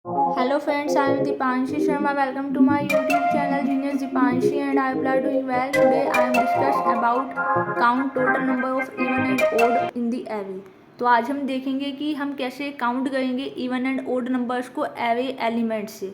Hello friends, I am Dipanshi Sharma. Welcome to my YouTube channel Genius Dipanshi and I hope you are doing well. Today I am discuss about count total number of even and odd in the array. तो आज हम देखेंगे कि हम कैसे count करेंगे even and odd numbers को array element से।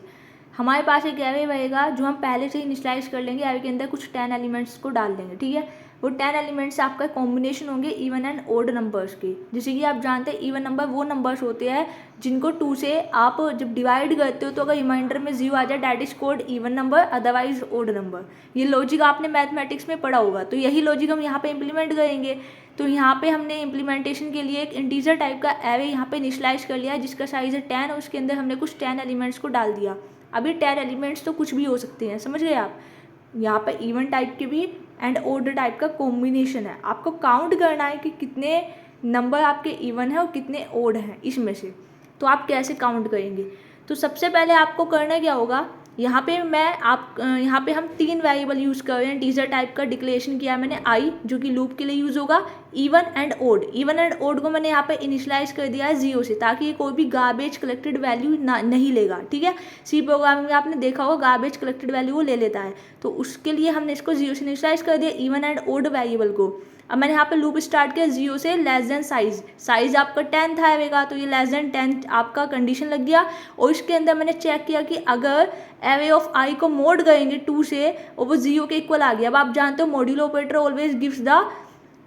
हमारे पास एक एरे रहेगा जो हम पहले से ही इनिशियलाइज कर लेंगे। एरे के अंदर कुछ 10 एलिमेंट्स को डाल देंगे, ठीक है। वो 10 एलिमेंट्स आपका कॉम्बिनेशन होंगे इवन एंड ओड नंबर्स के। जैसे कि आप जानते हैं इवन नंबर वो नंबर्स होते हैं जिनको 2 से आप जब डिवाइड करते हो तो अगर रिमाइंडर में 0 आ जाए that is called even number, otherwise odd number. ये लॉजिक आपने मैथमेटिक्स में पढ़ा होगा, तो यही लॉजिक हम यहाँ पे इम्प्लीमेंट करेंगे। तो यहाँ पे हमने इम्प्लीमेंटेशन के लिए एक इंटीजर टाइप का एरे यहाँ पे इनिशियलाइज कर लिया है जिसका साइज है 10 और उसके अंदर हमने कुछ 10 एलिमेंट्स को डाल दिया। अभी 10 एलिमेंट्स तो कुछ भी हो सकते हैं, समझ गए आप। यहाँ पे इवन टाइप के भी एंड ओड टाइप का कॉम्बिनेशन है। आपको काउंट करना है कि कितने नंबर आपके इवन है और कितने ओड हैं इसमें से। तो आप कैसे काउंट करेंगे? तो सबसे पहले आपको करना क्या होगा, यहाँ पे हम 3 वेरिएबल यूज़ कर रहे हैं। टीजर टाइप का डिक्लेरेशन किया है मैंने आई, जो कि लूप के लिए यूज़ होगा। Even and odd, even and odd को मैंने यहाँ पे इनिशियलाइज कर दिया है 0 से, ताकि ये कोई भी गार्बेज कलेक्टेड वैल्यू नहीं लेगा, ठीक है। सी प्रोग्रामिंग में आपने देखा होगा गार्बेज कलेक्टेड वैल्यू वो ले लेता है, तो उसके लिए हमने इसको 0 से इनिशियलाइज कर दिया इवन एंड ओड वेरिएबल को। अब मैंने यहाँ पे लूप स्टार्ट किया 0 से लेस देन साइज आपका 10 था आएगा, तो ये लेस देन 10 आपका कंडीशन लग गया। और इसके अंदर मैंने चेक किया कि अगर एरे ऑफ आई को मोड करेंगे 2 से और वो 0 के इक्वल आ गया। अब आप जानते हो modulo operator always gives the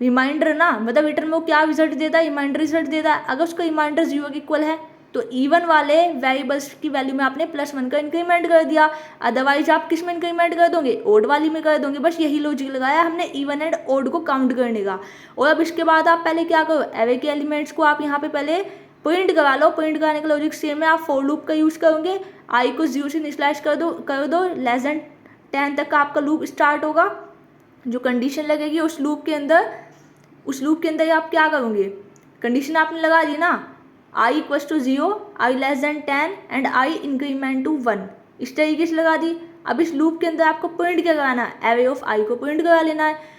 reminder ना, मतलब रिटर्न में वो क्या रिजल्ट देता है, रिमाइंडर रिजल्ट देता है। अगर उसका रिमाइंडर 0 के इक्वल है तो इवन वाले वेरिएबल्स की वैल्यू में आपने +1 का इंक्रीमेंट कर दिया, अदरवाइज आप किस में इंक्रीमेंट कर दोगे, ओड वाली में कर दोगे। बस यही लॉजिक लगाया हमने इवन एंड ओड को काउंट करने का। और अब इसके बाद आप पहले क्या करो, एरे के एलिमेंट्स को आप यहाँ पे पहले प्रिंट करा लो। प्रिंट कराने का लॉजिक सेम है, आप फॉर लूप का यूज़ करोगे। आई को 0 से इनिशियलाइज कर दो लेस देन 10 तक का आपका लूप स्टार्ट होगा। जो कंडीशन लगेगी उस लूप के अंदर आप क्या करोगे, कंडीशन आपने लगा दी ना, I equals to 0, I less than 10 and I increment to 1, इस तरीके से लगा दी। अब इस लूप के अंदर आपको प्रिंट क्या कराना है, एरे ऑफ आई को प्रिंट करा लेना है।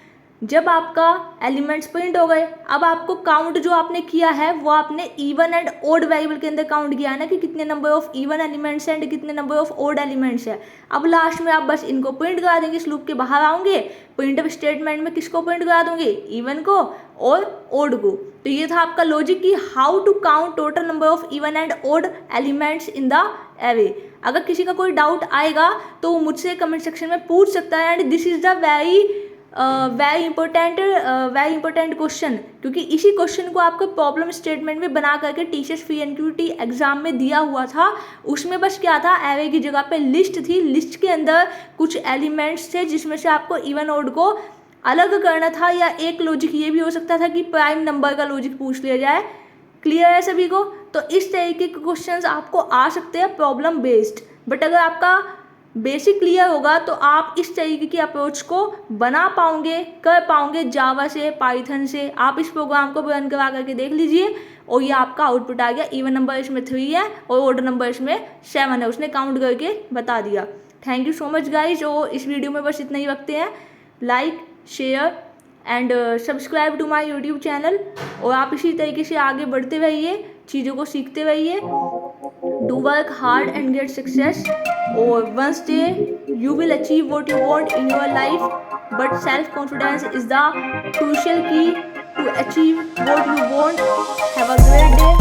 जब आपका एलिमेंट्स प्रिंट हो गए, अब आपको काउंट जो आपने किया है वो आपने इवन एंड ओड वेरिएबल के अंदर काउंट किया है ना, कि कितने नंबर ऑफ इवन एलिमेंट्स हैं एंड कितने नंबर ऑफ ओड एलिमेंट्स है। अब लास्ट में आप बस इनको प्रिंट करा देंगे, इस लूप के बाहर आओगे, प्रिंटफ स्टेटमेंट में किसको प्रिंट करा दोगे, इवन को और ओड को। तो ये था आपका लॉजिक कि how to count total number of even and odd elements in the array. अगर किसी का कोई डाउट आएगा तो वो मुझसे कमेंट सेक्शन में पूछ सकता है। And this is the very important question, क्योंकि इसी क्वेश्चन को आपको प्रॉब्लम स्टेटमेंट में बना करके टीचर्स फ्री एनक्यूटी एग्जाम में दिया हुआ था। उसमें बस क्या था, एरे की जगह पे लिस्ट थी, लिस्ट के अंदर कुछ एलिमेंट्स थे जिसमें से आपको इवन ओड को अलग करना था। या एक लॉजिक ये भी हो सकता था कि प्राइम नंबर का लॉजिक पूछ लिया जाए। क्लियर है सभी को? तो इस तरीके के क्वेश्चंस आपको आ सकते हैं प्रॉब्लम बेस्ड। बट अगर आपका बेसिक क्लियर होगा तो आप इस तरीके की अप्रोच को बना पाओगे, कर पाओगे जावा से, पाइथन से। आप इस प्रोग्राम को रन करा करके देख लीजिए और ये आपका आउटपुट आ गया। इवन नंबर इसमें 3 है और ओड नंबर इसमें 7 है, उसने काउंट करके बता दिया। Thank you so much guys. और इस वीडियो में बस इतना ही रखते हैं। Like, share and subscribe to my YouTube channel. और आप इसी तरीके से आगे बढ़ते रहिए, चीज़ों को सीखते रहिए। Do work hard and get success, और once day you will achieve what you want in your life, but self confidence is the crucial key to achieve what you want. Have a great day.